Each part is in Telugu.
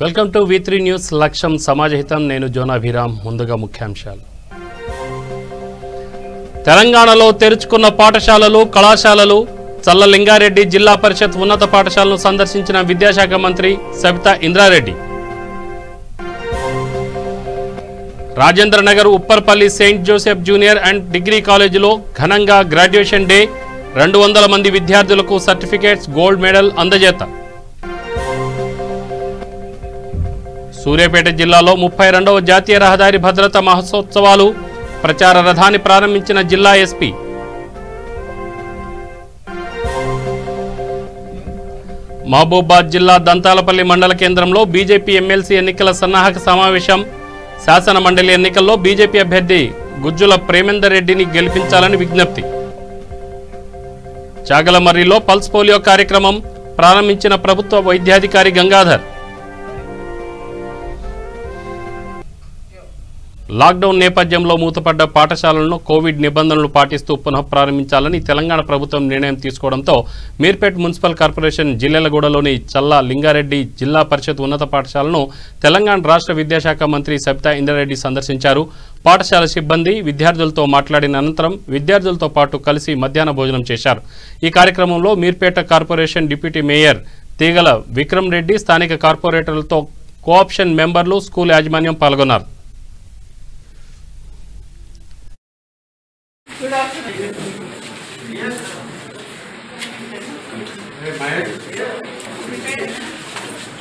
వెల్కమ్ టు V3 న్యూస్ లక్ష్యం సమాజహితం నేను జోనాభిరామ్ ముందుగా ముఖ్యాంశాలు తెలంగాణలో తెరుచుకున్న పాఠశాలలు కళాశాలలు చల్ల లింగారెడ్డి జిల్లా పరిషత్ ఉన్నత పాఠశాలను సందర్శించిన విద్యాశాఖ మంత్రి Sabitha Indra Reddy Rajendra Nagar Upparpally saint Joseph junior and degree కాలేజీలో ఘనంగా గ్రాడ్యుయేషన్ డే 200 మంది విద్యార్థులకు సర్టిఫికేట్స్ గోల్డ్ మెడల్ అందజేత సూర్యాపేట జిల్లాలో 32వ జాతీయ రహదారి భద్రతా మహోత్సవాలు ప్రచార రథాన్ని ప్రారంభించిన జిల్లా ఎస్పీ మహబూబాబాద్ జిల్లా దంతాలపల్లి మండల కేంద్రంలో బీజేపీ ఎమ్మెల్సీ ఎన్నికల సన్నాహక సమావేశం శాసన మండలి ఎన్నికల్లో బీజేపీ అభ్యర్థి గుజ్జుల ప్రేమేందర్ రెడ్డిని గెలిపించాలని విజ్ఞప్తి చాగలమర్రిలో పల్స్ పోలియో కార్యక్రమం ప్రారంభించిన ప్రభుత్వ వైద్యాధికారి గంగాధర్ లాక్డౌన్ నేపథ్యంలో మూతపడ్డ పాఠశాలలను కోవిడ్ నిబంధనలు పాటిస్తూ పునః ప్రారంభించాలని తెలంగాణ ప్రభుత్వం నిర్ణయం తీసుకోవడంతో మీర్పేట్ మున్సిపల్ కార్పొరేషన్ జిల్లెలగూడలోని చల్ల లింగారెడ్డి జిల్లా పరిషత్ ఉన్నత పాఠశాలను తెలంగాణ రాష్ట్ర విద్యాశాఖ మంత్రి సబితా ఇంద్రారెడ్డి సందర్శించారు. పాఠశాల సిబ్బంది విద్యార్థులతో మాట్లాడిన అనంతరం విద్యార్థులతో పాటు కలిసి మధ్యాహ్న భోజనం చేశారు. ఈ కార్యక్రమంలో మీర్పేట కార్పొరేషన్ డిప్యూటీ మేయర్ తీగల విక్రమ్ రెడ్డి స్థానిక కార్పొరేటర్లతో కోఆప్షన్ మెంబర్లు స్కూల్ యాజమాన్యం పాల్గొన్నారు. Good afternoon. Yes.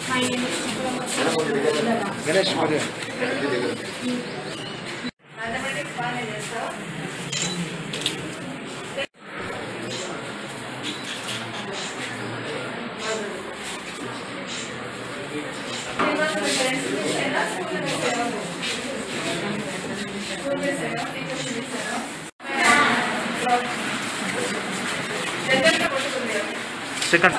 My name is Ganesh Maria. Mathematics 1 is sir. Second.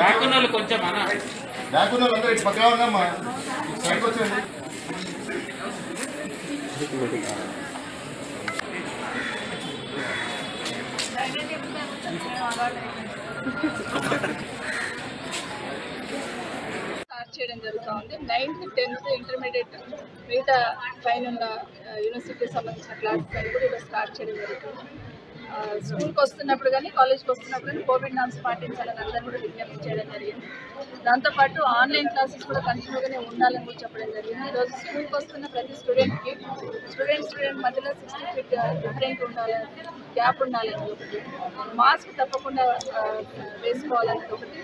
బ్యాకున్నోళ్ళు కొంచెం అన్న బ్యాకున్నోళ్ళు అందరూ ఇటు పక్కన ఉన్నామ్మా సైడ్కి వచ్చండి. స్టార్ట్ చేయడం జరుగుతూ ఉంది. 9th 10th ఇంటర్మీడియట్ మిగతా పైన ఉన్న యూనివర్సిటీకి సంబంధించిన క్లాసెస్ కూడా ఇలా స్టార్ట్ చేయడం జరుగుతుంది. స్కూల్కి వస్తున్నప్పుడు కానీ కాలేజ్కి వస్తున్నప్పుడు కానీ కోవిడ్ నామ్స్ పాటించాలని అందరూ కూడా విజ్ఞప్తి చేయడం జరిగింది. దాంతోపాటు ఆన్లైన్ క్లాసెస్ కూడా కంటిన్యూగానే ఉండాలని కూడా చెప్పడం జరిగింది. ఈరోజు స్కూల్కి వస్తున్న ప్రతి స్టూడెంట్కి స్టూడెంట్ మధ్యలో 6 feet డిఫరెంట్ ఉండాలని, గ్యాప్ ఉండాలని ఒకటి, మాస్క్ తప్పకుండా వేసుకోవాలని ఒకటి,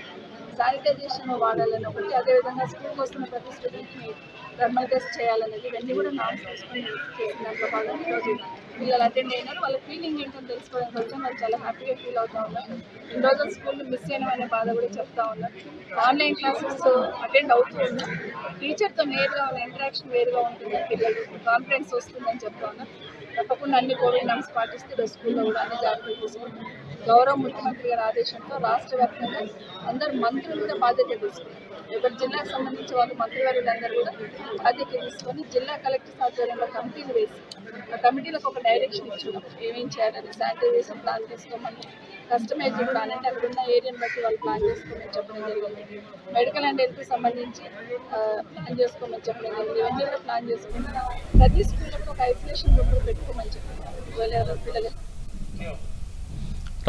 శానిటైజేషన్ వాడాలని ఒకటి, అదేవిధంగా స్కూల్కి వస్తున్న ప్రతి స్టూడెంట్ని థర్మల్ టెస్ట్ చేయాలనేది ఇవన్నీ కూడా నామ్స్ తీసుకొని చేసిన దాంట్లో భాగంగా ఈరోజు పిల్లలు అటెండ్ అయినారు. వాళ్ళ ఫీలింగ్ ఏంటో తెలుసుకోవడానికి వచ్చాం. వాళ్ళు చాలా హ్యాపీగా ఫీల్ అవుతూ ఉన్నారు. ఇన్ని రోజులు స్కూల్ మిస్ అయిన బాధ కూడా చెప్తా ఉన్నారు. ఆన్లైన్ క్లాసెస్ అటెండ్ అవుతూ ఉన్నారు. టీచర్తో నేరుగా ఉన్న ఇంటరాక్షన్ వేరుగా ఉంటుంది, పిల్లలు కాన్ఫిడెన్స్ వస్తుందని చెప్తా ఉన్నారు. తప్పకుండా అన్ని కోవిడ్ నామ్స్ పాటిస్తూ ఈరోజు స్కూల్లో కూడా అన్ని జాగ్రత్తలు తీసుకుంటాం. గౌరవ ముఖ్యమంత్రి గారి ఆదేశంతో రాష్ట్ర వ్యాప్తంగా అందరు మంత్రులు కూడా బాధ్యత తీసుకున్నారు. ఎవరి జిల్లాకు సంబంధించి వాళ్ళు మంత్రివర్యులందరూ కూడా బాధ్యత తీసుకొని జిల్లా కలెక్టర్ ఆధ్వర్యంలో కమిటీలు వేసి ఆ కమిటీలకు ఒక డైరెక్షన్ ఇచ్చున్నాం. ఏమేం చేయాలని శానిటైజేషన్ ప్లాన్ చేసుకోమని, కస్టమైజ్డ్ ప్లాన్ అంటే అక్కడ ఉన్న ఏరియాని బట్టి వాళ్ళు ప్లాన్ చేసుకోమని చెప్పడం జరిగింది. మెడికల్ అండ్ హెల్త్కి సంబంధించి ప్లాన్ చేసుకోమని చెప్పడం జరిగింది. ఇవన్నీ కూడా ప్లాన్ చేసుకుని ప్రతి స్కూల్లో ఒక ఐసోలేషన్ రూమ్ పెట్టుకోమని చెప్పారు పిల్లలు.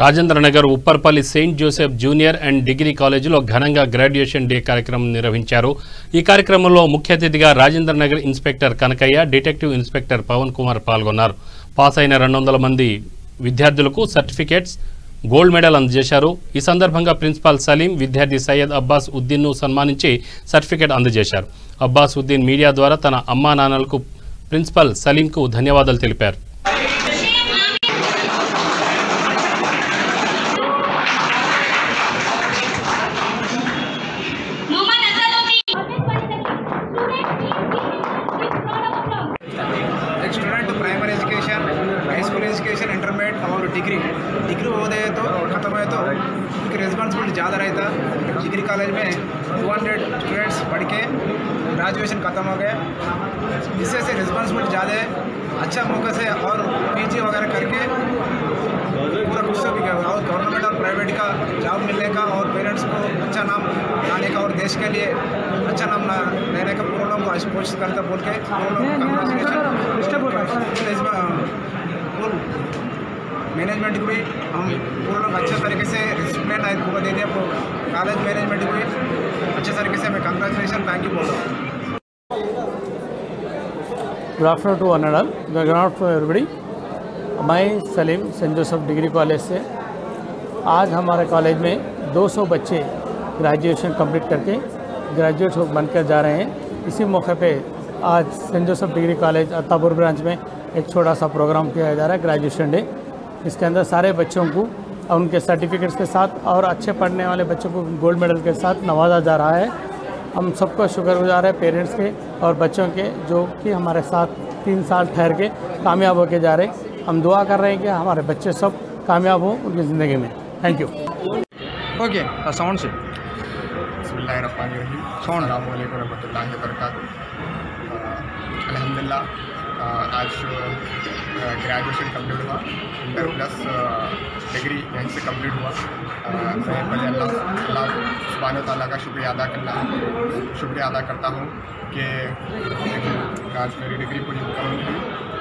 Rajendra Nagar Upparpally saint Joseph junior and degree కాలేజీలో ఘనంగా గ్రాడ్యుయేషన్ డే కార్యక్రమం నిర్వహించారు. ఈ కార్యక్రమంలో ముఖ్య అతిథిగా Rajendra Nagar inspector Kanakaiah, detective inspector Pavan Kumar పాల్గొన్నారు. పాస్ అయిన 200 మంది విద్యార్థులకు సర్టిఫికేట్స్, గోల్డ్ మెడల్ అందజేశారు. ఈ సందర్భంగా ప్రిన్సిపాల్ సలీం విద్యార్థి సయ్యద్ అబ్బాస్ ఉద్దీన్ను సన్మానించి సర్టిఫికేట్ అందజేశారు. అబ్బాస్ ఉద్దీన్ మీడియా ద్వారా తన అమ్మా నాన్నలకు ప్రిన్సిపల్ సలీంకు ధన్యవాదాలు తెలిపారు. नहीं था। डिग्री कॉलेज में 200 स्टूडेंट्स पढ़ के ग्रेजुएशन ख़त्म हो गए। इससे से रिस्पॉन्सिबिलिटी ज़्यादा है। अच्छा मौके से और पीजी वगैरह करके पूरा कुछ भी और गवर्नमेंट और प्राइवेट का जॉब मिलने का और पेरेंट्स को अच्छा नाम लाने का और देश के लिए अच्छा नाम लेने का पूरा लोगों को कोशिश करता बोल के मैनेजमेंट को भी हम पूरा लोग अच्छे तरीके से रिस्पेक्ट है पूरा दे दिया। कॉलेज मैनेजमेंट को भी अच्छे तरीके से मैं कंग्रेचुलेशन थैंक यू बोल रहा हूँ। Good afternoon to one and all. Good afternoon to everybody. मैं Salim saint Joseph degree college से। आज हमारे कॉलेज में 200 बच्चे ग्रेजुएशन कंप्लीट करके ग्रेजुएट बनकर जा रहे हैं। इसी मौके पे आज saint Joseph degree college Attapur branch में एक छोटा सा प्रोग्राम किया जा रहा है, ग्रेजुएशन डे। इसके अंदर सारे बच्चों को उनके सर्टिफिकेट्स के साथ और अच्छे पढ़ने वाले बच्चों को गोल्ड मेडल के साथ नवाजा जा रहा है। हम सबको शुक्रगुजार है पेरेंट्स के और बच्चों के जो कि हमारे साथ 3 साल ठहर के कामयाब होके जा रहे हैं। हम दुआ कर रहे हैं कि हमारे बच्चे सब कामयाब हों उनकी ज़िंदगी में। Thank you. ओके साउंड से बिस्मिल्लाहिर्रहमानिर्रहीम। अस्सलाम वालेकुम रहमतुल्लाहि व बरकातहू। अल्हम्दुलिल्लाह आज ग्रेजुएशन कंप्लीट हुआ, इंटर प्लस डिग्री यहीं से कंप्लीट हुआ। मैं पहले अल्लाह सुब्हानहू तआला का शुक्रिया अदा करता हूँ कि आज मेरी डिग्री पूरी मुकम्मल हुई।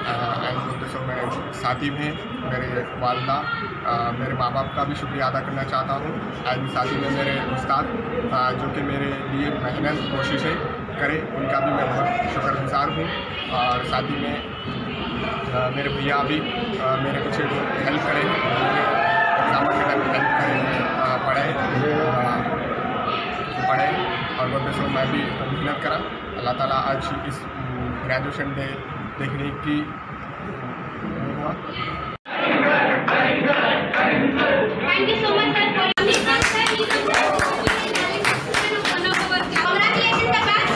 एंड दोस्तों मैं साथी में मेरे वालदा मेरे माँ बाप का भी शुक्रिया अदा करना चाहता हूँ। एंड साथी में मेरे उस्ताद जो कि मेरे लिए मेहनत कोशिशें करें, उनका भी मैं बहुत शुक्रगुजार हूँ। और साथ ही में मेरे भैया भी मेरे कुछ हेल्प करें, मेरे एग्जाम के टाइम हेल्प करें, पढ़े और वो दोस्तों मैं भी मेहनत करा। अल्लाह ताला आज इस ग्रेजुएशन डे देखने की हुआ। Thank you so much, sir, for your congratulations, the batch.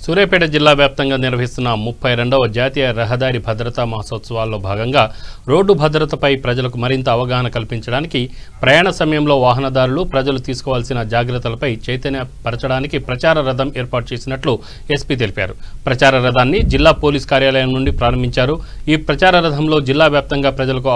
Suryapet జిల్లా వ్యాప్తంగా నిర్వహిస్తున్న 32వ జాతీయ రహదారి భద్రతా మహోత్సవాల్లో భాగంగా రోడ్డు భద్రతపై ప్రజలకు మరింత అవగాహన కల్పించడానికి ప్రయాణ సమయంలో వాహనదారులు ప్రజలు తీసుకోవాల్సిన జాగ్రత్తలపై చైతన్యపరచడానికి ప్రచార రథం ఏర్పాటు చేసినట్లు ఎస్పీ తెలిపారు. ప్రచార రథాన్ని జిల్లా పోలీస్ కార్యాలయం నుండి ప్రారంభించారు. ఈ ప్రచార రథంలో జిల్లా వ్యాప్తంగా ప్రజలకు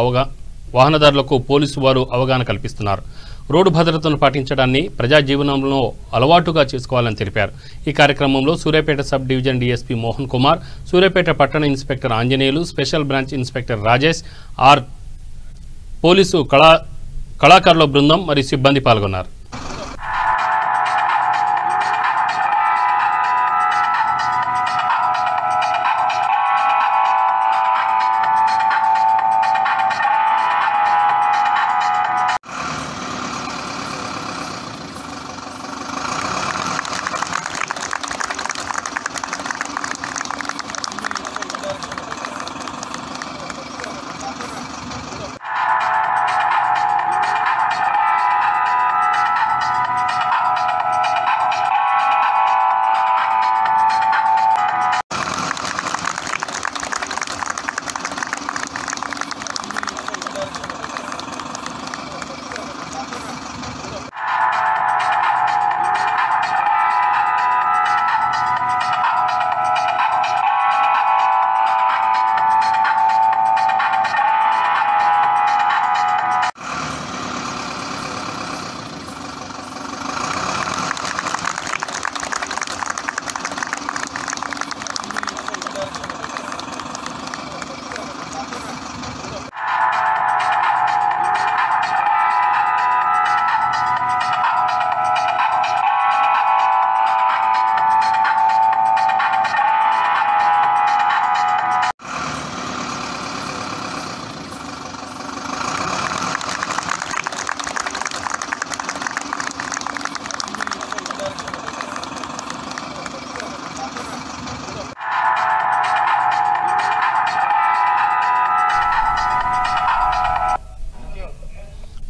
వాహనదారులకు పోలీసు వారు అవగాహన కల్పిస్తున్నారు. రోడ్డు భద్రతను పాటించడాన్ని ప్రజా జీవనంలో అలవాటుగా చేసుకోవాలని తెలిపారు. ఈ కార్యక్రమంలో Suryapet sub division DSP Mohan Kumar, Suryapet పట్టణ inspector Anjaneyulu, special branch inspector Rajesh, police కళాకారుల బృందం మరియు సిబ్బంది పాల్గొన్నారు.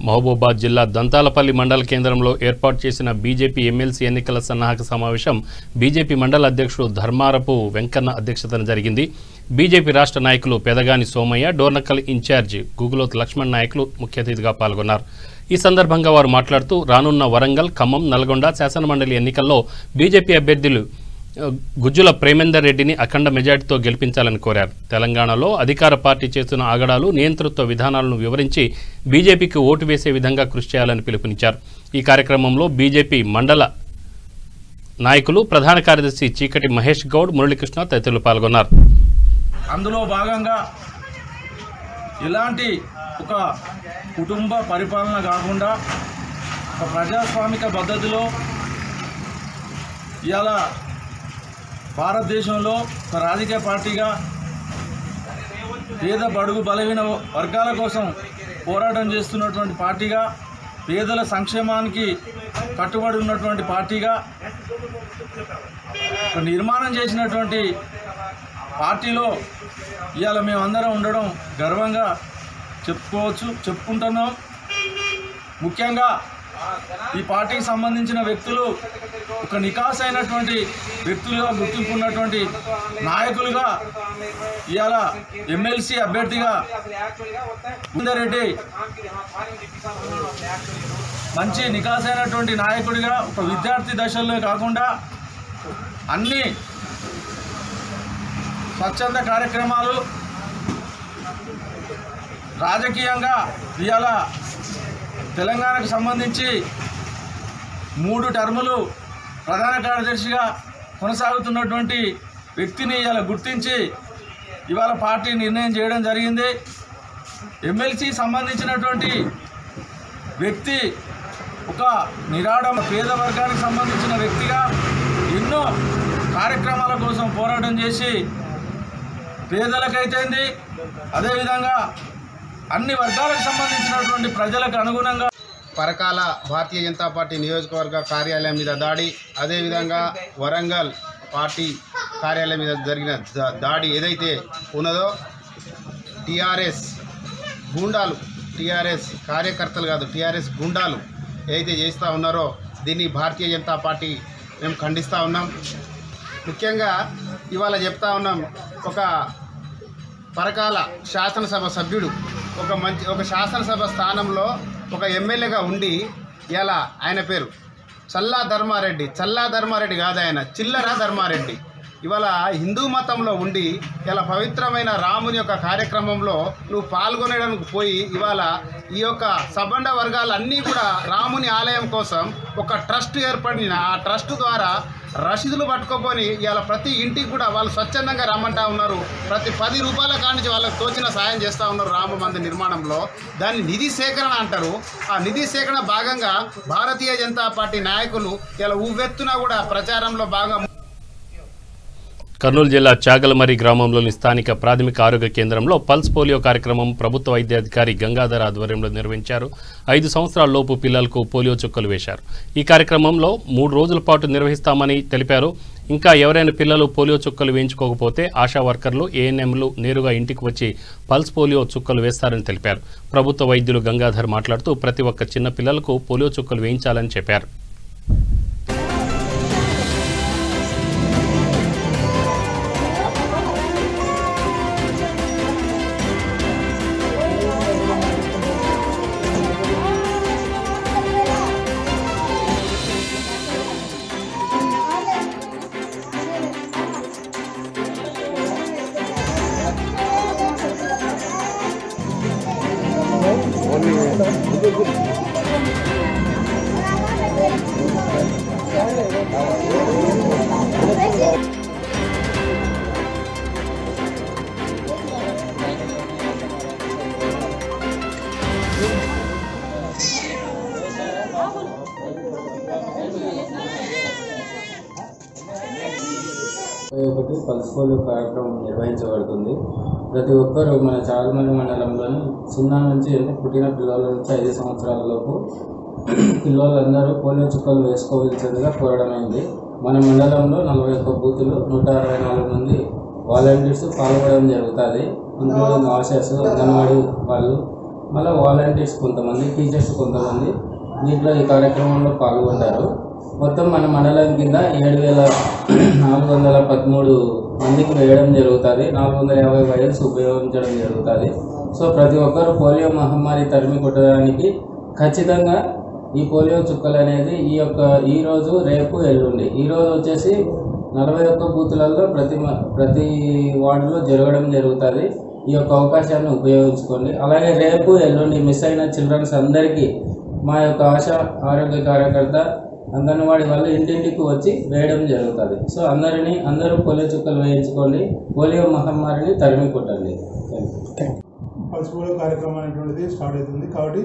మహబూబాబాద్ జిల్లా దంతాలపల్లి మండల కేంద్రంలో ఏర్పాటు చేసిన బీజేపీ ఎమ్మెల్సీ ఎన్నికల సన్నాహక సమావేశం బీజేపీ మండల అధ్యక్షుడు ధర్మారపు వెంకన్న అధ్యక్షతన జరిగింది. బీజేపీ రాష్ట్ర నాయకులు పెదగాని సోమయ్య, డోర్నకల్ ఇన్ఛార్జి గుగులోత్ లక్ష్మణ్ నాయకులు ముఖ్య అతిథిగా పాల్గొన్నారు. ఈ సందర్భంగా వారు మాట్లాడుతూ రానున్న వరంగల్, ఖమ్మం, నల్గొండ శాసనమండలి ఎన్నికల్లో బీజేపీ అభ్యర్థులు గుజ్జుల ప్రేమేందర్ రెడ్డిని అఖండ మెజార్టీతో గెలిపించాలని కోరారు. తెలంగాణలో అధికార పార్టీ చేస్తున్న ఆగడాలు, నియంతృత్వ విధానాలను వివరించి బీజేపీకి ఓటు వేసే విధంగా కృషి చేయాలని పిలుపునిచ్చారు. ఈ కార్యక్రమంలో బీజేపీ మండల నాయకులు, ప్రధాన కార్యదర్శి చీకటి మహేష్ గౌడ్, మురళీకృష్ణ తదితరులు పాల్గొన్నారు. అందులో భాగంగా ఇలాంటి ఒక కుటుంబ పరిపాలన కాకుండా ఒక ప్రజాస్వామిక పద్ధతిలో ఇవాళ భారతదేశంలో ఒక రాజకీయ పార్టీగా పేద బడుగు బలహీన వర్గాల కోసం పోరాటం చేస్తున్నటువంటి పార్టీగా, పేదల సంక్షేమానికి కట్టుబడి ఉన్నటువంటి పార్టీగా, నిర్మాణం చేసినటువంటి పార్టీలో ఇవాళ మేమందరం ఉండడం గర్వంగా చెప్పుకుంటున్నాం. ముఖ్యంగా ఈ పార్టీకి సంబంధించిన వ్యక్తులు ఒక నికాస్ అయినటువంటి వ్యక్తులుగా గుర్తింపున్నటువంటి నాయకులుగా ఇవాళ ఎమ్మెల్సీ అభ్యర్థిగా రెడ్డి మంచి నికాస్ అయినటువంటి నాయకుడిగా ఒక విద్యార్థి దశల్లో కాకుండా అన్ని స్వచ్ఛంద కార్యక్రమాలు రాజకీయంగా ఇవాళ తెలంగాణకు సంబంధించి 3 టర్ములు ప్రధాన కార్యదర్శిగా కొనసాగుతున్నటువంటి వ్యక్తిని ఇవాళ గుర్తించి ఇవాళ పార్టీ నిర్ణయం చేయడం జరిగింది. ఎమ్మెల్సీ సంబంధించినటువంటి వ్యక్తి ఒక నిరాడం పేద వర్గానికి సంబంధించిన వ్యక్తిగా ఎన్నో కార్యక్రమాల కోసం పోరాటం చేసి పేదలకైతేంది, అదేవిధంగా అన్ని వర్గాలకు సంబంధించినటువంటి ప్రజలకు అనుగుణంగా పరకాల భారతీయ జనతా పార్టీ నియోజకవర్గ కార్యాలయం మీద దాడి, అదేవిధంగా వరంగల్ పార్టీ కార్యాలయం మీద జరిగిన దాడి ఏదైతే ఉన్నదో టీఆర్ఎస్ గూండాలు, టీఆర్ఎస్ కార్యకర్తలు కాదు, టీఆర్ఎస్ గుండాలు ఏదైతే చేస్తూ ఉన్నారో దీన్ని భారతీయ జనతా పార్టీ మేము ఖండిస్తూ ఉన్నాం. ముఖ్యంగా ఇవాళ చెప్తా ఉన్నాం, ఒక పరకాల శాసనసభ సభ్యుడు ఒక శాసనసభ స్థానంలో ఒక ఎమ్మెల్యేగా ఉండి ఇలా ఆయన పేరు చల్లా ధర్మారెడ్డి కాదు, ఆయన చిల్లర ధర్మారెడ్డి. ఇవాళ హిందూ మతంలో ఉండి ఇలా పవిత్రమైన రాముని యొక్క కార్యక్రమంలో నువ్వు పాల్గొనడానికి పోయి ఇవాళ ఈ యొక్క సబండ వర్గాలన్నీ కూడా రాముని ఆలయం కోసం ఒక ట్రస్ట్ ఏర్పడిన ఆ ట్రస్ట్ ద్వారా రసీదులు పట్టుకోపోని ఇవాళ ప్రతి ఇంటికి కూడా వాళ్ళు స్వచ్ఛందంగా రమ్మంటా ఉన్నారు. ప్రతి 10 రూపాయల కానించి వాళ్ళకి తోచిన సాయం చేస్తూ ఉన్నారు రామ మందిర్ నిర్మాణంలో. దాన్ని నిధి సేకరణ అంటారు. ఆ నిధి సేకరణ భాగంగా భారతీయ జనతా పార్టీ నాయకులు ఇలా ఉవ్వెత్తున కూడా ప్రచారంలో భాగం. కర్నూలు జిల్లా చాగలమరి గ్రామంలోని స్థానిక ప్రాథమిక ఆరోగ్య కేంద్రంలో పల్స్ పోలియో కార్యక్రమం ప్రభుత్వ వైద్యాధికారి గంగాధర్ ఆధ్వర్యంలో నిర్వహించారు. 5 సంవత్సరాల లోపు పిల్లలకు పోలియో చుక్కలు వేశారు. ఈ కార్యక్రమంలో 3 రోజుల పాటు నిర్వహిస్తామని తెలిపారు. ఇంకా ఎవరైనా పిల్లలు పోలియో చుక్కలు వేయించుకోకపోతే ఆశా వర్కర్లు, ఏఎన్ఎంలు నేరుగా ఇంటికి వచ్చి పల్స్ పోలియో చుక్కలు వేస్తారని తెలిపారు. ప్రభుత్వ వైద్యులు గంగాధర్ మాట్లాడుతూ ప్రతి ఒక్క చిన్న పిల్లలకు పోలియో చుక్కలు వేయించాలని చెప్పారు. ఒకటి పల్స్ పోలియో కార్యక్రమం నిర్వహించబడుతుంది. ప్రతి ఒక్కరూ మన చాగలమరి మండలంలోని చిన్న నుంచి పుట్టిన పిల్లల నుంచి 5 సంవత్సరాల లోపు పిల్లలందరూ పోలియో చుక్కలు వేసుకోవాల్సిందిగా కోరడమైంది. మన మండలంలో 41 బూతులు 164 మంది వాలంటీర్స్ పాల్గొనడం జరుగుతుంది. ఇంక్లూడింగ్ ఆశాస్, అంగన్వాడీ వాళ్ళు, మళ్ళీ వాలంటీర్స్ కొంతమంది, టీచర్స్ కొంతమంది దీంట్లో ఈ కార్యక్రమంలో పాల్గొంటారు. మొత్తం మన మండలం కింద 7,413 మందికి వేయడం జరుగుతుంది. 450 వైరల్స్ ఉపయోగించడం జరుగుతుంది. సో ప్రతి ఒక్కరు పోలియో మహమ్మారి తరిమి కొట్టడానికి ఖచ్చితంగా ఈ పోలియో చుక్కలు అనేది ఈ రోజు రేపు ఎల్లుండి ఈరోజు వచ్చేసి 41 బూతులలో ప్రతి వార్డులో జరగడం జరుగుతుంది. ఈ యొక్క అవకాశాన్ని ఉపయోగించుకోండి. అలాగే రేపు ఎల్లుండి మిస్ అయిన చిల్డ్రన్స్ అందరికీ మా యొక్క ఆశా ఆరోగ్య కార్యకర్త అంగన్వాడీ వాళ్ళు ఇంటింటికి వచ్చి వేయడం జరుగుతుంది. సో అందరూ పోలియో చుక్కలు వేయించుకోండి. పోలియో మహమ్మారిని తరిమి కొట్టండి. పల్స్ పోలియో కార్యక్రమం అనేటువంటిది స్టార్ట్ అవుతుంది. కాబట్టి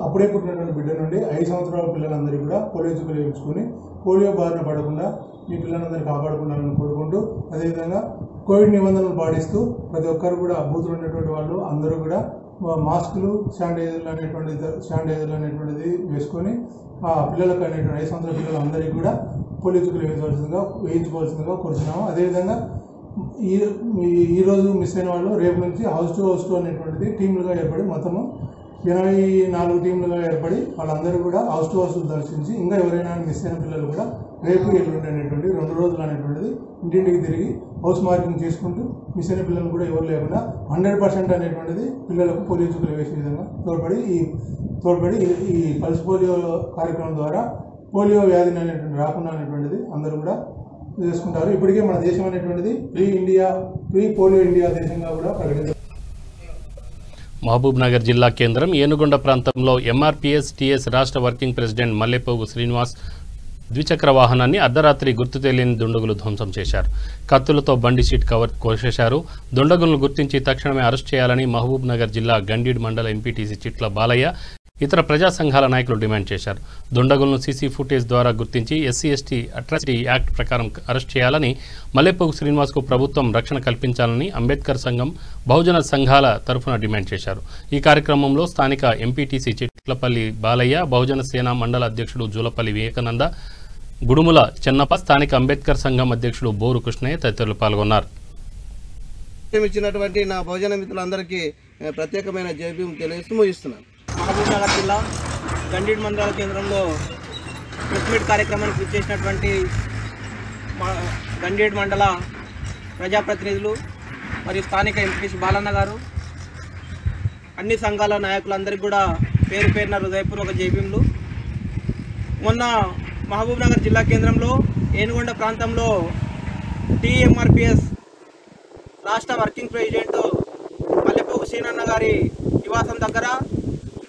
అప్పుడే పుట్టినటువంటి బిడ్డ నుండి 5 సంవత్సరాల పిల్లలందరికీ కూడా పోలియో చుక్కలు వేయించుకొని పోలియో బారిన పడకుండా మీ పిల్లలందరినీ కాపాడుకుంటారని కోరుకుంటూ, అదేవిధంగా కోవిడ్ నిబంధనలు పాటిస్తూ ప్రతి ఒక్కరు కూడా బూతులు ఉన్నటువంటి వాళ్ళు అందరూ కూడా మాస్కులు శానిటైజర్లు అనేటువంటిది వేసుకొని ఆ పిల్లలకు అనేటువంటి 5 సంవత్సరాల పిల్లలందరికీ కూడా పోలియో చుక్కలు వేయించుకోవాల్సిందిగా కోరుతున్నాము. అదేవిధంగా ఈరోజు మిస్ అయిన వాళ్ళు రేపు నుంచి హౌస్ టు హౌస్ అనేటువంటిది టీంలుగా ఏర్పడి మొత్తము 84 టీంలుగా ఏర్పడి వాళ్ళందరూ కూడా హౌస్ టు హౌస్ దర్శించి ఇంకా ఎవరైనా మిస్ అయిన పిల్లలు కూడా రేపు ఎల్లుండి అనేటువంటి 2 రోజులు అనేటువంటిది ఇంటింటికి తిరిగి హౌస్ మార్కింగ్ చేసుకుంటూ మిస్ అయిన పిల్లలు కూడా ఎవరు లేకుండా 100% అనేటువంటిది పిల్లలకు పోలియో చుక్కలు వేసే విధంగా తోడ్పడి ఈ పల్స్ పోలియో కార్యక్రమం ద్వారా పోలియో వ్యాధిని అనేటువంటి రాకుండా అనేటువంటిది అందరూ కూడా చేసుకుంటారు. ఇప్పటికే మన దేశం అనేటువంటిది ప్రీ పోలియో ఇండియా దేశంగా కూడా ప్రకటించారు. మహబూబ్ నగర్ జిల్లా కేంద్రం ఏనుగొండ ప్రాంతంలో ఎంఆర్పీఎస్ టీఎస్ రాష్ట్ర వర్కింగ్ ప్రెసిడెంట్ మల్లెపోగు శ్రీనివాస్ ద్విచక్ర వాహనాన్ని అర్ధరాత్రి గుర్తు తెలియని దుండగులు ధ్వంసం చేశారు. కత్తులతో బండి సీట్ కవర్ కోసేశారు. దుండగులను గుర్తించి తక్షణమే అరెస్ట్ చేయాలని మహబూబ్ నగర్ జిల్లా గండీడ్ మండల ఎంపీటీసీ చిట్ల బాలయ్య ఇతర ప్రజా సంఘాల నాయకులు డిమాండ్ చేశారు. దుండగులను సీసీ ఫుటేజ్ ద్వారా గుర్తించి ఎస్సీ/ఎస్టీ అట్రాసిటీ యాక్ట్ ప్రకారం అరెస్ట్ చేయాలని, మల్లెపోగు శ్రీనివాస్కు ప్రభుత్వం రక్షణ కల్పించాలని అంబేద్కర్ సంఘం, బహుజన సంఘాల తరఫున డిమాండ్ చేశారు. ఈ కార్యక్రమంలో స్థానిక ఎంపీటీసీ చిట్లపల్లి బాలయ్య, బహుజన సేన మండల అధ్యక్షుడు జూలపల్లి వివేకానంద, గుడుముల చెన్నప్ప, స్థానిక అంబేద్కర్ సంఘం అధ్యక్షుడు బోరు కృష్ణయ్య తదితరులు పాల్గొన్నారు. ఇచ్చినటువంటి నా బహుజన మిత్రులందరికీ ప్రత్యేకమైన జైభీం తెలియజేస్తూ ముగిస్తున్నాను. మహబూబ్ నగర్ జిల్లా గండీడ్ మండల కేంద్రంలో ప్రెస్ మీట్ కార్యక్రమానికి ఇచ్చేసినటువంటి గండీడ్ మండల ప్రజాప్రతినిధులు మరియు స్థానిక ఎంపీసీ బాలన్న గారు, అన్ని సంఘాల నాయకులందరికీ కూడా పేరు పేరున హృదయపూర్వక జైభీంలు. మొన్న మహబూబ్ నగర్ జిల్లా కేంద్రంలో ఏనుగొండ ప్రాంతంలో టీఎంఆర్పిఎస్ రాష్ట్ర వర్కింగ్ ప్రెసిడెంట్ మల్లెపోగు సీనన్న గారి నివాసం దగ్గర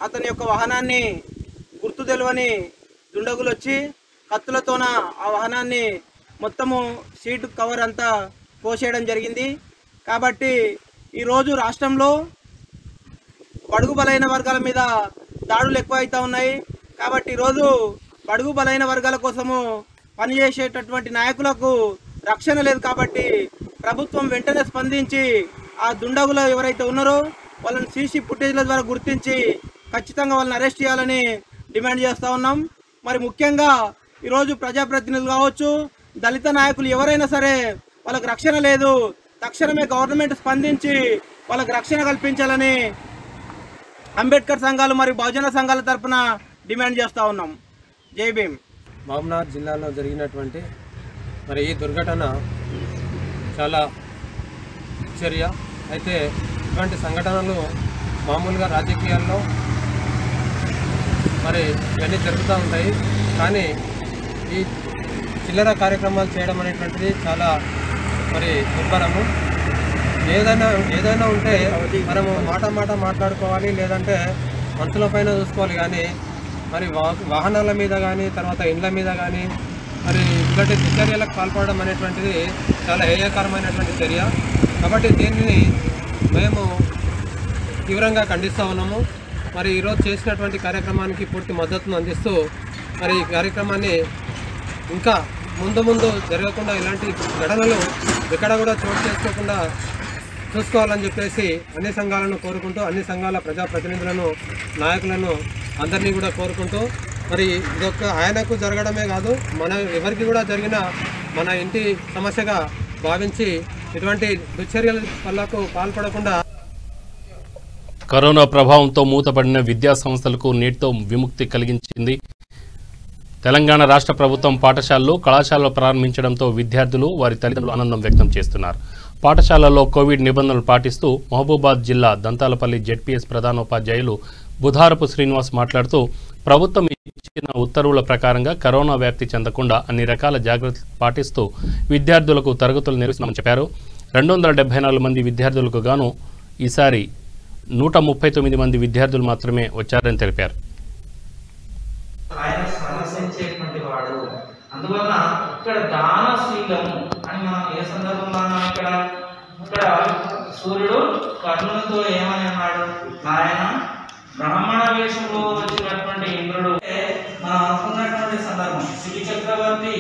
అతని యొక్క వాహనాన్ని గుర్తు తెలియని దుండగులు వచ్చి కత్తులతోన ఆ వాహనాన్ని మొత్తము సీటు కవర్ అంతా కోసేయడం జరిగింది. కాబట్టి ఈరోజు రాష్ట్రంలో బడుగు బలైన వర్గాల మీద దాడులు ఎక్కువ అవుతూ ఉన్నాయి. కాబట్టి ఈరోజు బడుగు బలైన వర్గాల కోసము పనిచేసేటటువంటి నాయకులకు రక్షణ లేదు. కాబట్టి ప్రభుత్వం వెంటనే స్పందించి ఆ దుండగులు ఎవరైతే ఉన్నారో వాళ్ళని సీసీ ఫుటేజ్ల ద్వారా గుర్తించి ఖచ్చితంగా వాళ్ళని అరెస్ట్ చేయాలని డిమాండ్ చేస్తూ ఉన్నాం. మరి ముఖ్యంగా ఈరోజు ప్రజాప్రతినిధులు కావచ్చు, దళిత నాయకులు ఎవరైనా సరే వాళ్ళకి రక్షణ లేదు. తక్షణమే గవర్నమెంట్ స్పందించి వాళ్ళకి రక్షణ కల్పించాలని అంబేద్కర్ సంఘాలు మరియు బహుజన సంఘాల తరఫున డిమాండ్ చేస్తూ ఉన్నాం. జై భీమ్. మహబూబ్నగర్ జిల్లాలో జరిగినటువంటి ఈ దుర్ఘటన చాలా చర్య. అయితే ఇటువంటి సంఘటనలు మామూలుగా రాజకీయాల్లో ఇవన్నీ జరుగుతూ ఉంటాయి. కానీ ఈ చిల్లర కార్యక్రమాలు చేయడం అనేటువంటిది చాలా దుర్భరము. ఏదైనా ఉంటే మనము మాట మాట్లాడుకోవాలి, లేదంటే మనుషుల పైన చూసుకోవాలి. కానీ వాహనాల మీద కానీ, తర్వాత ఇండ్ల మీద కానీ ఇలాంటి దుశ్చర్యలకు పాల్పడడం అనేటువంటిది చాలా హేయకరమైనటువంటి చర్య. కాబట్టి దీనిని మేము తీవ్రంగా ఖండిస్తూ ఉన్నాము. ఈరోజు చేసినటువంటి కార్యక్రమానికి పూర్తి మద్దతును అందిస్తూ ఈ కార్యక్రమాన్ని ఇంకా ముందు జరగకుండా, ఇలాంటి ఘటనలు ఎక్కడ కూడా చోటు చేసుకోకుండా చూసుకోవాలని చెప్పేసి అన్ని సంఘాలను కోరుకుంటూ, అన్ని సంఘాల ప్రజాప్రతినిధులను, నాయకులను అందరినీ కూడా కోరుకుంటూ ఇదొక్క ఆయనకు జరగడమే కాదు, మన ఎవరికి కూడా జరిగిన మన ఇంటి సమస్యగా భావించి ఇటువంటి దుశ్చర్యల వల్లకు పాల్పడకుండా. కరోనా ప్రభావంతో మూతపడిన విద్యా సంస్థలకు నేటితో విముక్తి కలిగించింది తెలంగాణ రాష్ట్ర ప్రభుత్వం పాఠశాలలు కళాశాలలు ప్రారంభించడంతో విద్యార్థులు వారి తల్లిదండ్రులు ఆనందం వ్యక్తం చేస్తున్నారు. పాఠశాలల్లో కోవిడ్ నిబంధనలు పాటిస్తూ మహబూబాద్ జిల్లా దంతాలపల్లి జెడ్పీఎస్ ప్రధానోపాధ్యాయులు బుధారపు శ్రీనివాస్ మాట్లాడుతూ ప్రభుత్వం ఇచ్చిన ఉత్తర్వుల ప్రకారంగా కరోనా వ్యాప్తి చెందకుండా అన్ని రకాల జాగ్రత్తలు పాటిస్తూ విద్యార్థులకు తరగతులు నిర్వహిస్తున్నామని చెప్పారు. 274 మంది విద్యార్థులకు గాను ఈసారి 139 మంది విద్యార్థులు మాత్రమే వచ్చారని తెలిపారు. అందువల్ల ఇక్కడ దానశీలము అని మనం ఏ సందర్భంలో ఇక్కడ సూర్యుడు కర్ణునితో ఏమని అన్నాడు, నాయన బ్రాహ్మణ వేషంలో వచ్చినటువంటి ఇంద్రుడు మనం అనుకున్నటువంటి సందర్భం. శివి చక్రవర్తి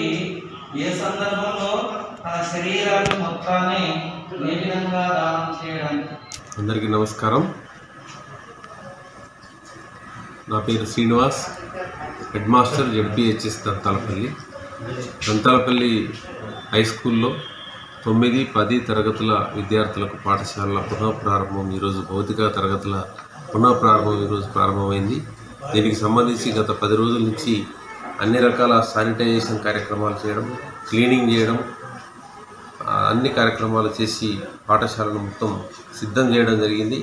ఏ సందర్భంలో తన శరీరాన్ని మొత్తాన్ని ఏ విధంగా దానం చేయడానికి. అందరికీ నమస్కారం. నా పేరు Srinivas, head master ZPHS Dantalapalli high స్కూల్లో 9, 10 తరగతుల విద్యార్థులకు పాఠశాలల పునఃప్రారంభం ఈరోజు భౌతిక తరగతుల పునఃప్రారంభం ఈరోజు ప్రారంభమైంది. దీనికి సంబంధించి గత 10 రోజుల నుంచి అన్ని రకాల శానిటైజేషన్ కార్యక్రమాలు చేయడం, క్లీనింగ్ చేయడం, అన్ని కార్యక్రమాలు చేసి పాఠశాలను మొత్తం సిద్ధం చేయడం జరిగింది.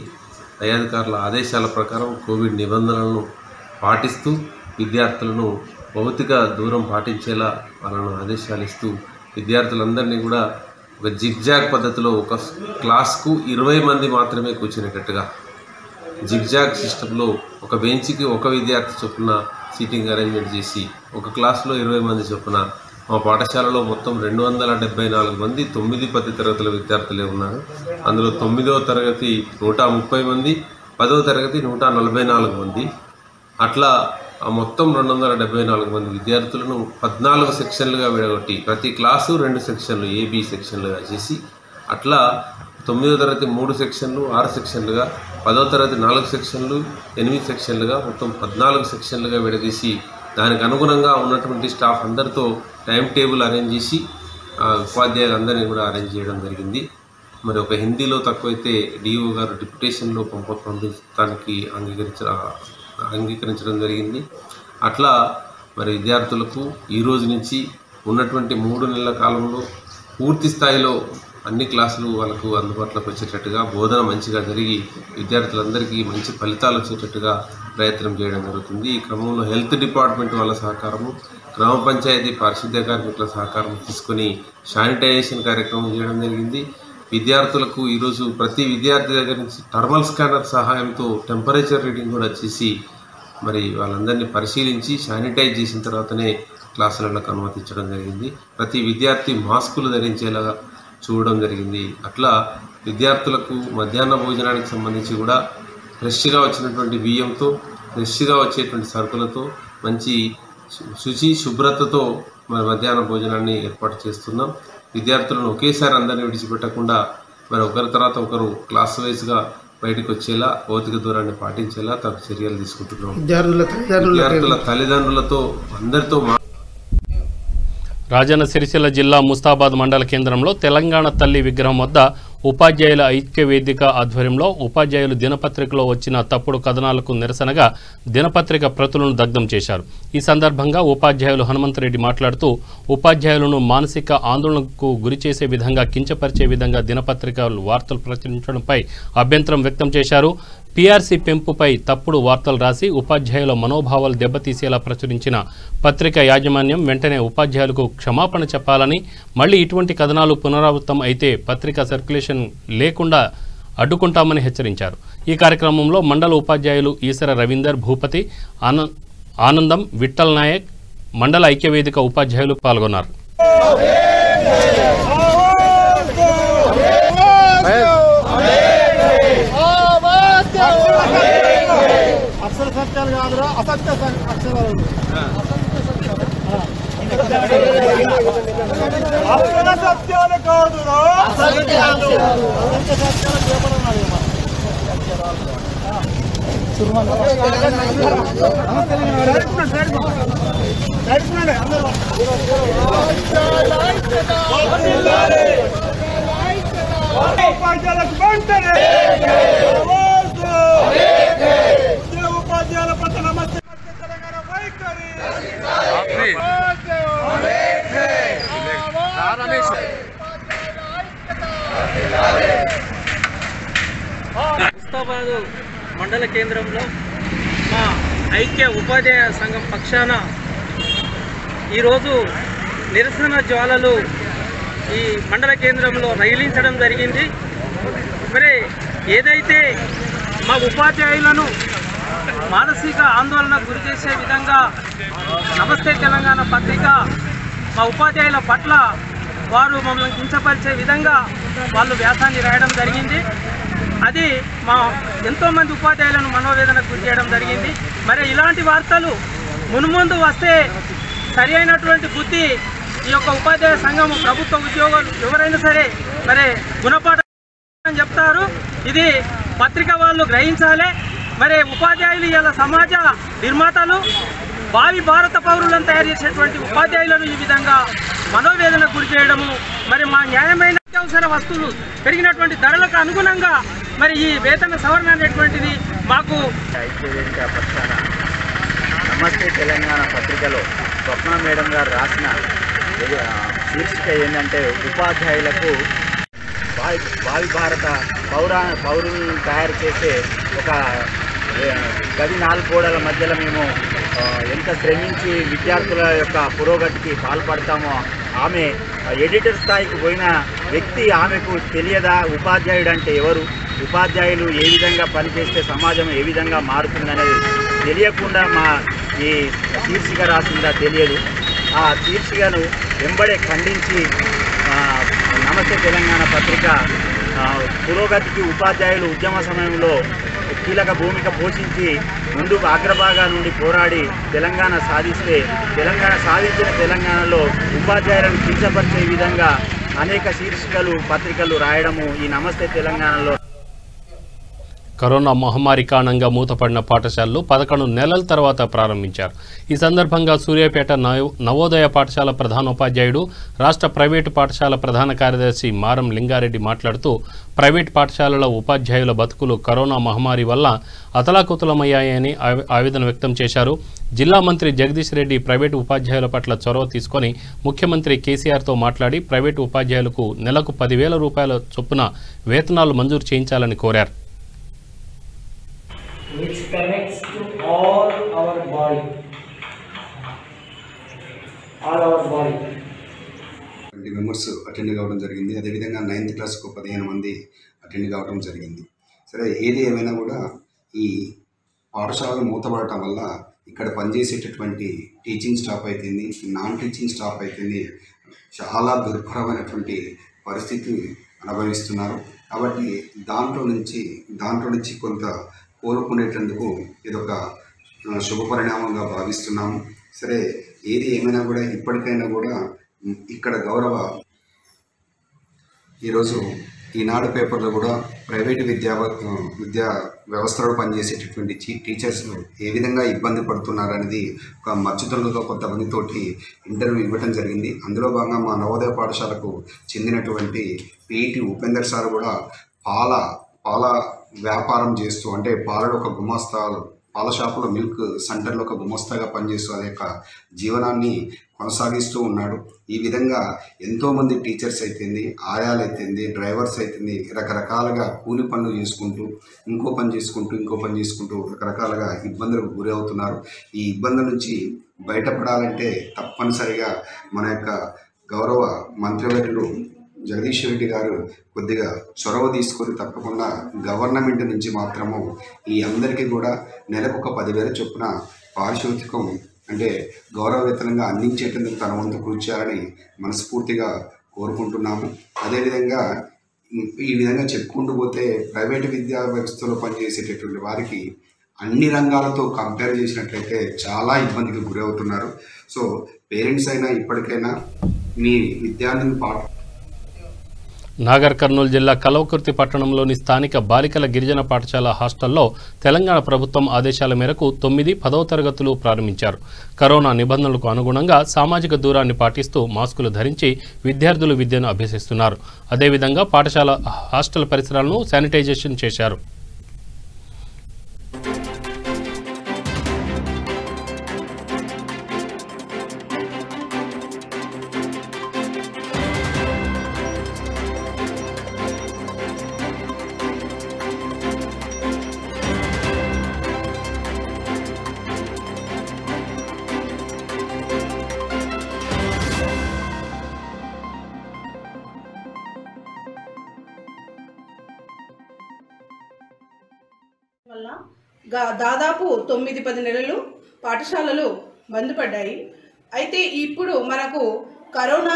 పై అధికారుల ఆదేశాల ప్రకారం కోవిడ్ నిబంధనలను పాటిస్తూ విద్యార్థులను భౌతిక దూరం పాటించేలా వాళ్ళను ఆదేశాలు ఇస్తూ విద్యార్థులందరినీ కూడా ఒక జిగ్జాగ్ పద్ధతిలో ఒక క్లాస్కు 20 మంది మాత్రమే కూర్చునేటట్టుగా జిగ్జాగ్ సిస్టంలో ఒక బెంచ్కి ఒక విద్యార్థి చొప్పున సీటింగ్ అరేంజ్మెంట్ చేసి ఒక క్లాస్లో 20 మంది చొప్పున మా పాఠశాలలో మొత్తం 274 మంది 9, 10 తరగతుల విద్యార్థులే ఉన్నారు. అందులో 9వ తరగతి 130 మంది, 10వ తరగతి 144 మంది. అట్లా మొత్తం 274 మంది విద్యార్థులను 14 సెక్షన్లుగా విడగొట్టి ప్రతి క్లాసు 2 సెక్షన్లు ఏబీ సెక్షన్లుగా చేసి అట్లా 9వ తరగతి 3 సెక్షన్లు 6 సెక్షన్లుగా, 10వ తరగతి 4 సెక్షన్లు 8 సెక్షన్లుగా మొత్తం 14 సెక్షన్లుగా విడదీసి దానికి అనుగుణంగా ఉన్నటువంటి స్టాఫ్ అందరితో టైం టేబుల్ అరేంజ్ చేసి ఉపాధ్యాయులు అందరినీ కూడా అరేంజ్ చేయడం జరిగింది. మరి ఒక హిందీలో తక్కువైతే డిఓ గారు డిప్యుటేషన్లో పంపించడానికి అంగీకరించడం జరిగింది. అట్లా మరి విద్యార్థులకు ఈరోజు నుంచి ఉన్నటువంటి 3 నెలల కాలంలో పూర్తి స్థాయిలో అన్ని క్లాసులు వాళ్ళకు అందుబాటులోకి వచ్చేటట్టుగా బోధన మంచిగా జరిగి విద్యార్థులందరికీ మంచి ఫలితాలు వచ్చేటట్టుగా ప్రయత్నం చేయడం జరుగుతుంది. ఈ క్రమంలో హెల్త్ డిపార్ట్మెంట్ వాళ్ళ సహకారము, గ్రామ పంచాయతీ పారిశుద్ధ్య కార్మికుల సహకారం తీసుకొని శానిటైజేషన్ కార్యక్రమం చేయడం జరిగింది. విద్యార్థులకు ఈరోజు ప్రతి విద్యార్థి దగ్గర నుంచి థర్మల్ స్కానర్ సహాయంతో టెంపరేచర్ రీడింగ్ కూడా చేసి మరి వాళ్ళందరినీ పరిశీలించి శానిటైజ్ చేసిన తర్వాతనే క్లాసులకు అనుమతించడం జరిగింది. ప్రతి విద్యార్థి మాస్కులు ధరించేలా చూడడం జరిగింది. అట్లా విద్యార్థులకు మధ్యాహ్న భోజనానికి సంబంధించి కూడా ఫ్రెష్గా వచ్చినటువంటి బియ్యంతో, ఫ్రెష్గా వచ్చేటువంటి సరుకులతో, మంచి శుభ్రతతో మరి మధ్యాహ్న భోజనాన్ని ఏర్పాటు చేస్తున్నాం. విద్యార్థులను ఒకేసారి అందరినీ విడిచిపెట్టకుండా మరి ఒకరి తర్వాత ఒకరు క్లాస్ వైజ్గా బయటకు వచ్చేలా భౌతిక దూరాన్ని పాటించేలా తగు చర్యలు తీసుకుంటున్నాం. విద్యార్థుల తల్లిదండ్రులతో అందరితో రాజన్న సిరిసిల్ల జిల్లా ముస్తాబాద్ మండల కేంద్రంలో తెలంగాణ తల్లి విగ్రహం వద్ద ఉపాధ్యాయుల ఐక్య వేదిక ఆధ్వర్యంలో ఉపాధ్యాయులు దినపత్రికలో వచ్చిన తప్పుడు కథనాలకు నిరసనగా దినపత్రిక ప్రతులను దగ్ధం చేశారు. ఈ సందర్భంగా ఉపాధ్యాయులు హనుమంతరెడ్డి మాట్లాడుతూ ఉపాధ్యాయులను మానసిక ఆందోళనకు గురిచేసే విధంగా, కించపరిచే విధంగా దినపత్రికలు వార్తలు ప్రచురించడంపై అభ్యంతరం వ్యక్తం చేశారు. పీఆర్సీ పెంపుపై తప్పుడు వార్తలు రాసి ఉపాధ్యాయుల మనోభావాలు దెబ్బతీసేలా ప్రచురించిన పత్రిక యాజమాన్యం వెంటనే ఉపాధ్యాయులకు క్షమాపణ చెప్పాలని, మళ్లీ ఇటువంటి కథనాలు పునరావృతం అయితే పత్రిక సర్క్యులేషన్ లేకుండా అడ్డుకుంటామని హెచ్చరించారు. ఈ కార్యక్రమంలో మండల ఉపాధ్యాయులు ఈసర రవీందర్, భూపతి, ఆనందం, విఠల్ నాయక్, మండల ఐక్యవేదిక ఉపాధ్యాయులు పాల్గొన్నారు. మండల కేంద్రంలో మా ఐక్య ఉపాధ్యాయ సంఘం పక్షాన ఈరోజు నిరసన జ్వాలలు ఈ మండల కేంద్రంలో రగిలించడం జరిగింది. మరి ఏదైతే మా ఉపాధ్యాయులను మానసిక ఆందోళనకు గురి చేసే విధంగా నమస్తే తెలంగాణ పత్రిక మా ఉపాధ్యాయుల పట్ల వారు మమ్మల్ని కించపరిచే విధంగా వాళ్ళు వ్యాసాన్ని రాయడం జరిగింది. అది మా ఎంతోమంది ఉపాధ్యాయులను మనోవేదనకు గురి చేయడం జరిగింది. మరి ఇలాంటి వార్తలు మున్ముందు వస్తే సరి అయినటువంటి బుద్ధి ఈ యొక్క ఉపాధ్యాయ సంఘం ప్రభుత్వ ఉద్యోగులు ఎవరైనా సరే మరి గుణపాఠం చెప్తారు. ఇది పత్రిక వాళ్ళు గ్రహించాలి. మరి ఉపాధ్యాయులు ఇలా సమాజ నిర్మాతలు, భావి భారత పౌరులను తయారు చేసేటువంటి ఉపాధ్యాయులను ఈ విధంగా మనోవేదనకు గురి చేయడము, మరి మా న్యాయమైన అత్యవసర వస్తువులు పెరిగినటువంటి ధరలకు అనుగుణంగా మరి ఈ వేతన సవరణ అనేటువంటిది మాకు ఐక్యవేదిక పక్షాన నమస్తే తెలంగాణ పత్రికలో స్వప్న మేడం గారు రాసిన శీర్షిక ఏంటంటే ఉపాధ్యాయులకు భావి భారత పౌరులను తయారు చేసే ఒక గది 4 గోడల మధ్యలో మేము ఎంత శ్రమించి విద్యార్థుల యొక్క పురోగతికి పాల్పడతామో ఆమె ఎడిటర్ స్థాయికి పోయిన వ్యక్తి ఆమెకు తెలియదా ఉపాధ్యాయుడు అంటే ఎవరు, ఉపాధ్యాయులు ఏ విధంగా పనిచేస్తే సమాజం ఏ విధంగా మారుతుందనేది తెలియకుండా మా ఈ శీర్షిక రాసిందా తెలియదు. ఆ శీర్షికను వెంబడే ఖండించి నమస్తే తెలంగాణ పత్రిక పురోగతికి ఉపాధ్యాయులు ఉద్యమ సమయంలో కీలక భూమిక పోషించి ముందుకు అగ్రభాగా నుండి పోరాడి తెలంగాణ సాధించిన తెలంగాణలో ఉపాధ్యాయులను కించపరిచే విధంగా అనేక శీర్షికలు పత్రికలు రాయడము ఈ నమస్తే తెలంగాణలో. కరోనా మహమ్మారి కారణంగా మూతపడిన పాఠశాలలు 11 నెలల తర్వాత ప్రారంభించారు. ఈ సందర్భంగా సూర్యాపేట నవోదయ పాఠశాల ప్రధానోపాధ్యాయుడు, రాష్ట్ర ప్రైవేటు పాఠశాల ప్రధాన కార్యదర్శి మారం లింగారెడ్డి మాట్లాడుతూ ప్రైవేటు పాఠశాలల ఉపాధ్యాయుల బతుకులు కరోనా మహమ్మారి వల్ల అతలాకుతలమయ్యాయని ఆవేదన వ్యక్తం చేశారు. జిల్లా మంత్రి జగదీష్ రెడ్డి ప్రైవేటు ఉపాధ్యాయుల పట్ల చొరవ తీసుకొని ముఖ్యమంత్రి కేసీఆర్తో మాట్లాడి ప్రైవేటు ఉపాధ్యాయులకు నెలకు 10,000 రూపాయల చొప్పున వేతనాలు మంజూరు చేయించాలని కోరారు. Which connects to all our body. 20 members attend కావడం జరిగింది. అదేవిధంగా 9th క్లాస్కు 15 మంది అటెండ్ కావడం జరిగింది. సరే, ఏది ఏమైనా కూడా ఈ పాఠశాలలు మూతపడటం వల్ల ఇక్కడ పనిచేసేటటువంటి టీచింగ్ స్టాఫ్ అయితేంది, నాన్ టీచింగ్ స్టాఫ్ అయితేంది చాలా దుర్భరమైనటువంటి పరిస్థితి అనుభవిస్తున్నారు. కాబట్టి దాంట్లో నుంచి కొంత కోలుకునేటందుకు ఇదొక శుభ పరిణామంగా భావిస్తున్నాము. సరే, ఏది ఏమైనా కూడా ఇప్పటికైనా కూడా ఇక్కడ ఈరోజు ఈనాడు పేపర్లో కూడా ప్రైవేటు విద్యా వ్యవస్థలో పనిచేసేటటువంటి టీచర్స్ ఏ విధంగా ఇబ్బంది పడుతున్నారనేది ఒక మచ్చుతులతో కొంతమందితోటి ఇంటర్వ్యూ ఇవ్వడం జరిగింది. అందులో భాగంగా మా నవోదయ పాఠశాలకు చెందినటువంటి పిఈటి ఉపేందర్ సార్ కూడా పాల వ్యాపారం చేస్తూ, అంటే పాలలో ఒక పాల షాపులో మిల్క్ సెంటర్లో ఒక గుమస్తాగా పనిచేస్తూ అదే యొక్క జీవనాన్ని కొనసాగిస్తూ ఉన్నాడు. ఈ విధంగా ఎంతోమంది టీచర్స్ అయితేంది, ఆయాలు అయితేంది, డ్రైవర్స్ అయితేంది రకరకాలుగా కూలి పనులు చేసుకుంటూ ఇంకో పని చేసుకుంటూ రకరకాలుగా ఇబ్బందులకు గురి అవుతున్నారు. ఈ ఇబ్బందుల నుంచి బయటపడాలంటే తప్పనిసరిగా మన యొక్క గౌరవ మంత్రివర్యులు జగదీష్ రెడ్డి గారు కొద్దిగా చొరవ తీసుకొని తప్పకుండా గవర్నమెంట్ నుంచి మాత్రము ఈ అందరికీ కూడా నెలకు 10,000 చొప్పున పారితోషికం అంటే గౌరవ వేతనంగా అందించేందుకు తన వంతు కృషి చేయాలని మనస్ఫూర్తిగా కోరుకుంటున్నాము. అదేవిధంగా ఈ విధంగా చెప్పుకుంటూ పోతే ప్రైవేటు విద్యా వ్యవస్థలో పనిచేసేటటువంటి వారికి అన్ని రంగాలతో కంపేర్ చేసినట్లయితే చాలా ఇబ్బందికి గురవుతున్నారు. సో పేరెంట్స్ అయినా ఇప్పటికైనా మీ విద్యార్థిని నాగర్ కర్నూలు జిల్లా కల్వకుర్తి పట్టణంలోని స్థానిక బాలికల గిరిజన పాఠశాల హాస్టల్లో తెలంగాణ ప్రభుత్వం ఆదేశాల మేరకు 9, 10వ తరగతులు ప్రారంభించారు. కరోనా నిబంధనలకు అనుగుణంగా సామాజిక దూరాన్ని పాటిస్తూ మాస్కులు ధరించి విద్యార్థులు విద్యను అభ్యసిస్తున్నారు. అదేవిధంగా పాఠశాల హాస్టల్ పరిసరాలను శానిటైజేషన్ చేశారు. దాదాపు 9-10 నెలలు పాఠశాలలు బంద్ పడ్డాయి. అయితే ఇప్పుడు మనకు కరోనా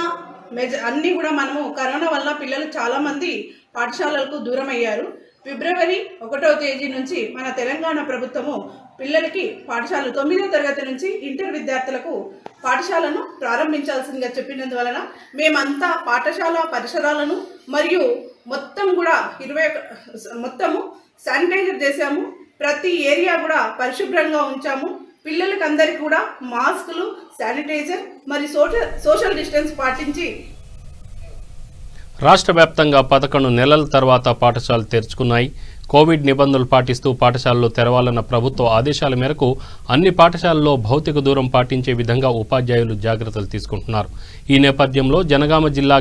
అన్నీ కూడా మనము కరోనా వల్ల పిల్లలు చాలామంది పాఠశాలలకు దూరం అయ్యారు. ఫిబ్రవరి 1వ తేదీ నుంచి మన తెలంగాణ ప్రభుత్వము పిల్లలకి పాఠశాలలు 9వ తరగతి నుంచి ఇంటర్ విద్యార్థులకు పాఠశాలను ప్రారంభించాల్సిందిగా చెప్పినందువలన మేమంతా పాఠశాల పరిసరాలను మరియు మొత్తం కూడా మొత్తము శానిటైజర్ చేశాము. ప్రతి ఏరియా కూడా పరిశుభ్రంగా ఉంచాము. పిల్లలకి అందరికీ కూడా మాస్కులు, శానిటైజర్ మరియు సోషల్ డిస్టెన్స్ పాటించి రాష్ట్ర వ్యాప్తంగా 11 నెలల తర్వాత పాఠశాలలు తెరుచుకున్నాయి. కోవిడ్ నిబంధనలు పాటిస్తూ పాఠశాలలు తెరవాలన్న ప్రభుత్వ ఆదేశాల మేరకు అన్ని పాఠశాలల్లో భౌతిక దూరం పాటించే విధంగా ఉపాధ్యాయులు జాగ్రత్తలు తీసుకుంటున్నారు. ఈ నేపథ్యంలో జనగామ జిల్లా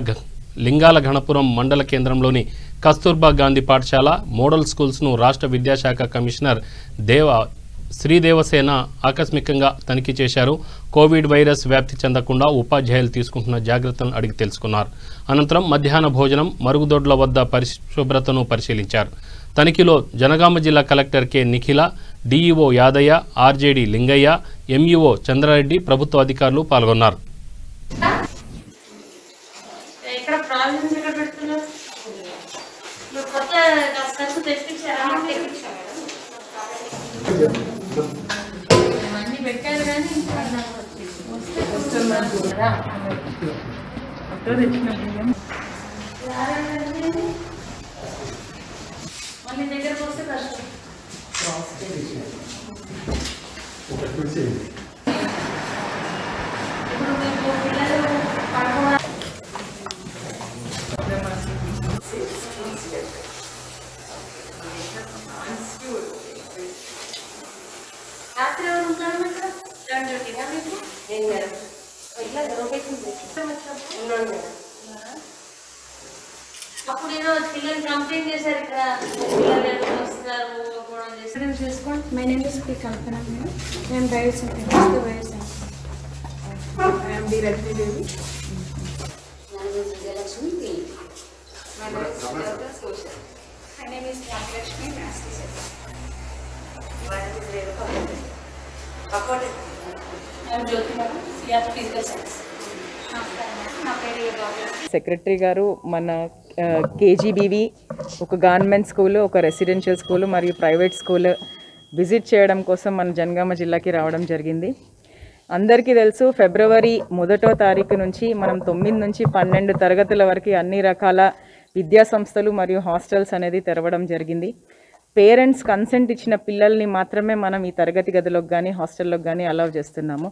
లింగాల గణపురం మండల కేంద్రంలోని కస్తూర్బా గాంధీ పాఠశాల, మోడల్ స్కూల్స్ను రాష్ట్ర విద్యాశాఖ కమిషనర్ శ్రీదేవసేన ఆకస్మికంగా తనిఖీ చేశారు. కోవిడ్ వైరస్ వ్యాప్తి చెందకుండా ఉపాధ్యాయులు తీసుకుంటున్న జాగ్రత్తలను అడిగి తెలుసుకున్నారు. అనంతరం మధ్యాహ్న భోజనం, మరుగుదొడ్ల వద్ద పరిశుభ్రతను పరిశీలించారు. తనిఖీలో జనగామ జిల్లా collector K Nikhila, DEO Yadaiah, RJD Lingaiah, MEO Chandra Reddy, ప్రభుత్వ అధికారులు పాల్గొన్నారు. My name is P. Kalpana. I am bioscientist. I am D. Rajni Devi. My name is Vijayalakshmi P. My name is Social. My name is Lakshmi Master. My name is Revaka. I am Jyoti Madam. CR Physical Science. Secretary గారు మన కేజీబీవి, ఒక గవర్నమెంట్ స్కూలు, ఒక రెసిడెన్షియల్ స్కూలు మరియు ప్రైవేట్ స్కూలు విజిట్ చేయడం కోసం మన జనగామ జిల్లాకి రావడం జరిగింది. అందరికీ తెలుసు, ఫిబ్రవరి 1వ తారీఖు నుంచి మనం 9 నుంచి 12 తరగతుల వరకు అన్ని రకాల విద్యా సంస్థలు మరియు హాస్టల్స్ అనేది తెరవడం జరిగింది. పేరెంట్స్ కన్సెంట్ ఇచ్చిన పిల్లల్ని మాత్రమే మనం ఈ తరగతి గదిలోకి కానీ హాస్టల్లోకి కానీ అలౌ చేస్తున్నాము.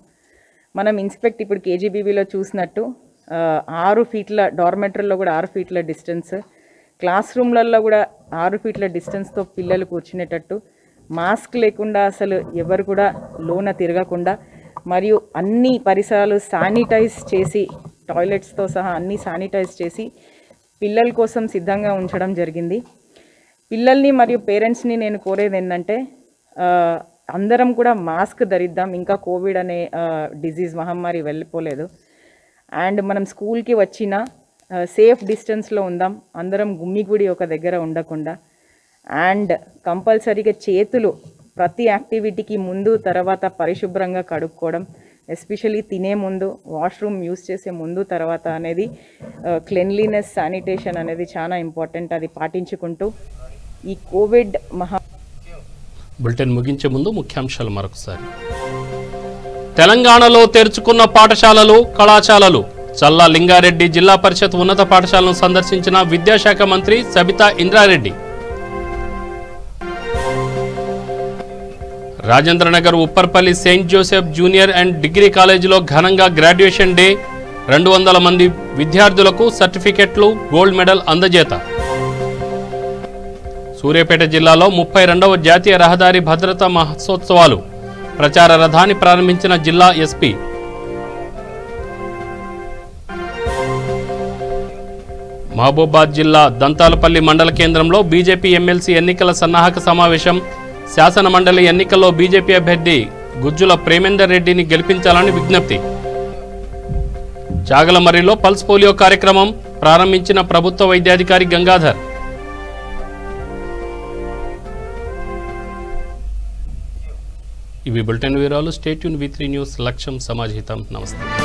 మనం ఇన్స్పెక్ట్ ఇప్పుడు కేజీబీవీలో చూసినట్టు 6 ఫీట్ల డార్మెటరీలో కూడా 6 ఫీట్ల డిస్టెన్స్, క్లాస్ రూమ్లలో కూడా 6 ఫీట్ల డిస్టెన్స్తో పిల్లలు కూర్చునేటట్టు, మాస్క్ లేకుండా అసలు ఎవరు కూడా లోన తిరగకుండా మరియు అన్ని పరిసరాలు శానిటైజ్ చేసి, టాయిలెట్స్తో సహా అన్నీ శానిటైజ్ చేసి పిల్లల కోసం సిద్ధంగా ఉంచడం జరిగింది. పిల్లల్ని మరియు పేరెంట్స్ని నేను కోరేది ఏంటంటే అందరం కూడా మాస్క్ ధరిద్దాం. ఇంకా కోవిడ్ అనే డిజీజ్ మహమ్మారి వెళ్ళిపోలేదు. అండ్ మనం స్కూల్కి వచ్చిన సేఫ్ డిస్టెన్స్లో ఉందాం. అందరం గుమ్మిగూడి ఒక దగ్గర ఉండకుండా. అండ్ కంపల్సరీగా చేతులు ప్రతి యాక్టివిటీకి ముందు తర్వాత పరిశుభ్రంగా కడుక్కోవడం, ఎస్పెషల్లీ తినే ముందు, వాష్రూమ్ యూస్ చేసే ముందు తర్వాత అనేది క్లెన్లీనెస్, శానిటేషన్ అనేది చాలా ఇంపార్టెంట్. అది పాటించుకుంటూ ఈ కోవిడ్ బులెటిన్ ముగించే ముందు ముఖ్యాంశాలు మరొకసారి. తెలంగాణలో తెరుచుకున్న పాఠశాలలు, కళాశాలలు. చల్లా లింగారెడ్డి జిల్లా పరిషత్ ఉన్నత పాఠశాలను సందర్శించిన విద్యాశాఖ మంత్రి Sabitha Indra Reddy. Rajendranagar Upparpally saint Joseph junior and degree కాలేజీలో ఘనంగా గ్రాడ్యుయేషన్ డే. 200 మంది విద్యార్థులకు సర్టిఫికెట్లు, గోల్డ్ మెడల్ అందజేత. సూర్యాపేట జిల్లాలో 32వ జాతీయ రహదారి భద్రతా మహోత్సవాలు. ప్రచార రథాన్ని ప్రారంభించిన జిల్లా ఎస్పీ. మహబూబాబాద్ జిల్లా దంతాలపల్లి మండల కేంద్రంలో బీజేపీ ఎమ్మెల్సీ ఎన్నికల సన్నాహక సమావేశం. శాసన మండలి ఎన్నికల్లో బీజేపీ అభ్యర్థి గుజ్జుల ప్రేమేందర్ రెడ్డిని గెలిపించాలని విజ్ఞప్తి. చాగలమర్రిలో పల్స్ పోలియో కార్యక్రమం ప్రారంభించిన ప్రభుత్వ వైద్యాధికారి గంగాధర్. ఇవి బులెటిన్ వివరాలు. స్టేట్ యూన్ V3 న్యూస్. లక్ష్యం సమాజహితం. నమస్తే.